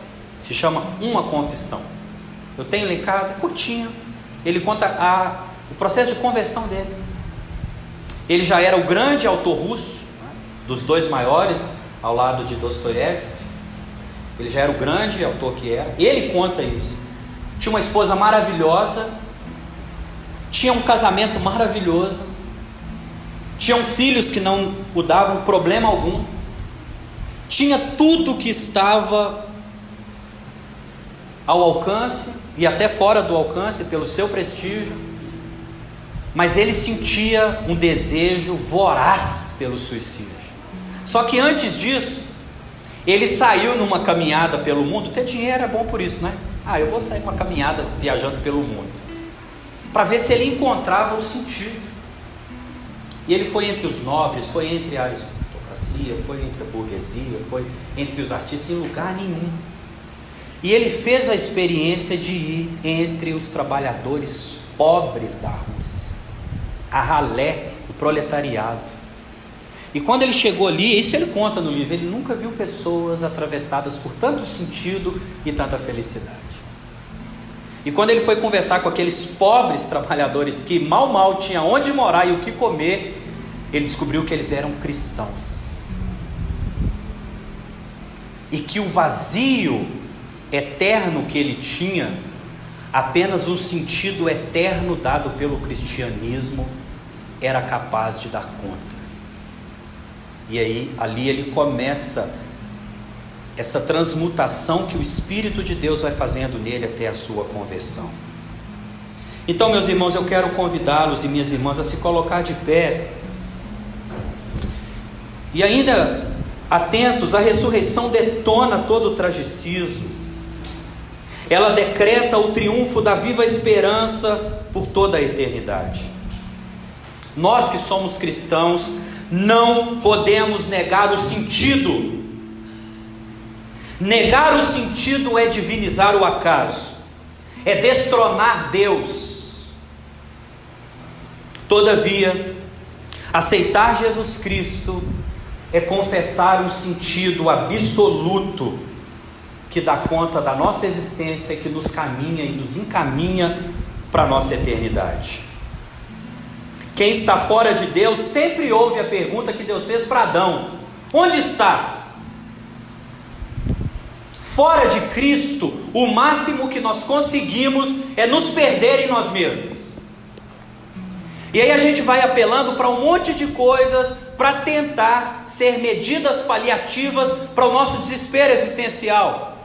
se chama Uma Confissão. Eu tenho lá em casa, curtinho. Ele conta o processo de conversão dele. Ele já era o grande autor russo, dos dois maiores, ao lado de Dostoiévski. Ele já era o grande autor que era. Ele conta isso. Tinha uma esposa maravilhosa, tinha um casamento maravilhoso, tinham filhos que não o davam problema algum, tinha tudo que estava ao alcance e até fora do alcance pelo seu prestígio, mas ele sentia um desejo voraz pelo suicídio. Só que antes disso, ele saiu numa caminhada pelo mundo. Ter dinheiro é bom por isso, né? Eu vou sair numa caminhada viajando pelo mundo, para ver se ele encontrava o sentido. E ele foi entre os nobres, foi entre a aristocracia, foi entre a burguesia, foi entre os artistas, em lugar nenhum. E ele fez a experiência de ir entre os trabalhadores pobres da Rússia, a ralé, o proletariado. E quando ele chegou ali, isso ele conta no livro, ele nunca viu pessoas atravessadas por tanto sentido e tanta felicidade. E quando ele foi conversar com aqueles pobres trabalhadores que mal tinham onde morar e o que comer, ele descobriu que eles eram cristãos. E que o vazio eterno que ele tinha, apenas um sentido eterno dado pelo cristianismo era capaz de dar conta. E aí, ali ele começa essa transmutação que o Espírito de Deus vai fazendo nele até a sua conversão. Então, meus irmãos, eu quero convidá-los e minhas irmãs a se colocar de pé. E ainda atentos, a ressurreição detona todo o tragicismo. Ela decreta o triunfo da viva esperança por toda a eternidade. Nós que somos cristãos não podemos negar o sentido. Negar o sentido é divinizar o acaso, é destronar Deus. Todavia, aceitar Jesus Cristo é confessar um sentido absoluto que dá conta da nossa existência, que nos caminha e nos encaminha para a nossa eternidade. Quem está fora de Deus sempre ouve a pergunta que Deus fez para Adão: onde estás? Fora de Cristo, o máximo que nós conseguimos é nos perder em nós mesmos. E aí a gente vai apelando para um monte de coisas para tentar ser medidas paliativas para o nosso desespero existencial.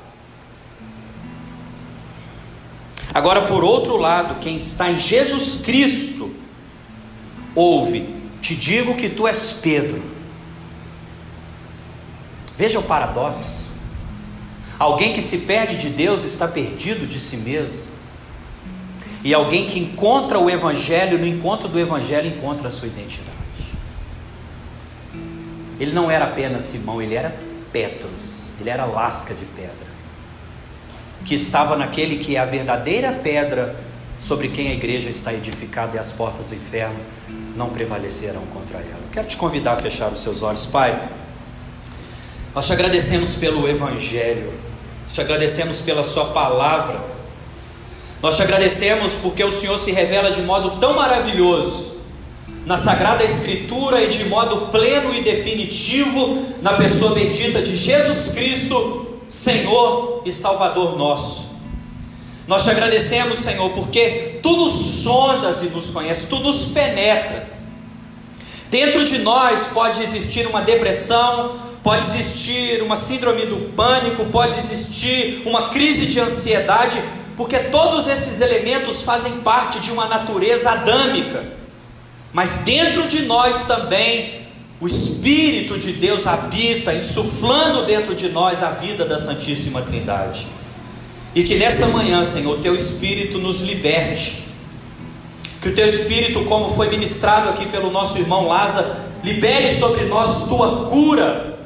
Agora, por outro lado, quem está em Jesus Cristo, ouve: te digo que tu és Pedro. Veja o paradoxo. Alguém que se perde de Deus está perdido de si mesmo. E alguém que encontra o Evangelho, no encontro do Evangelho, encontra a sua identidade. Ele não era apenas Simão, ele era Petros, ele era lasca de pedra, que estava naquele que é a verdadeira pedra, sobre quem a igreja está edificada, e as portas do inferno não prevalecerão contra ela. Eu quero te convidar a fechar os seus olhos. Pai, nós te agradecemos pelo Evangelho, nós te agradecemos pela sua palavra, nós te agradecemos porque o Senhor se revela de modo tão maravilhoso na Sagrada Escritura e de modo pleno e definitivo na pessoa bendita de Jesus Cristo, Senhor e Salvador nosso. Nós te agradecemos, Senhor, porque tu nos sondas e nos conheces, tu nos penetra. Dentro de nós pode existir uma depressão, pode existir uma síndrome do pânico, pode existir uma crise de ansiedade, porque todos esses elementos fazem parte de uma natureza adâmica. Mas dentro de nós também o Espírito de Deus habita, insuflando dentro de nós a vida da Santíssima Trindade. E que nessa manhã, Senhor, o Teu Espírito nos liberte. Que o Teu Espírito, como foi ministrado aqui pelo nosso irmão Lázaro, libere sobre nós Tua cura.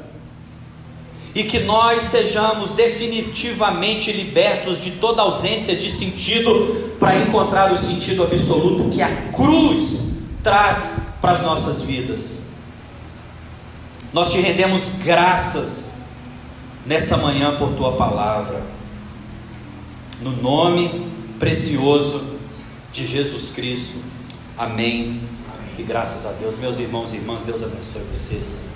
E que nós sejamos definitivamente libertos de toda ausência de sentido, para encontrar o sentido absoluto que a cruz traz para as nossas vidas. Nós te rendemos graças nessa manhã por Tua palavra, no nome precioso de Jesus Cristo. Amém. E graças a Deus. Meus irmãos e irmãs, Deus abençoe vocês.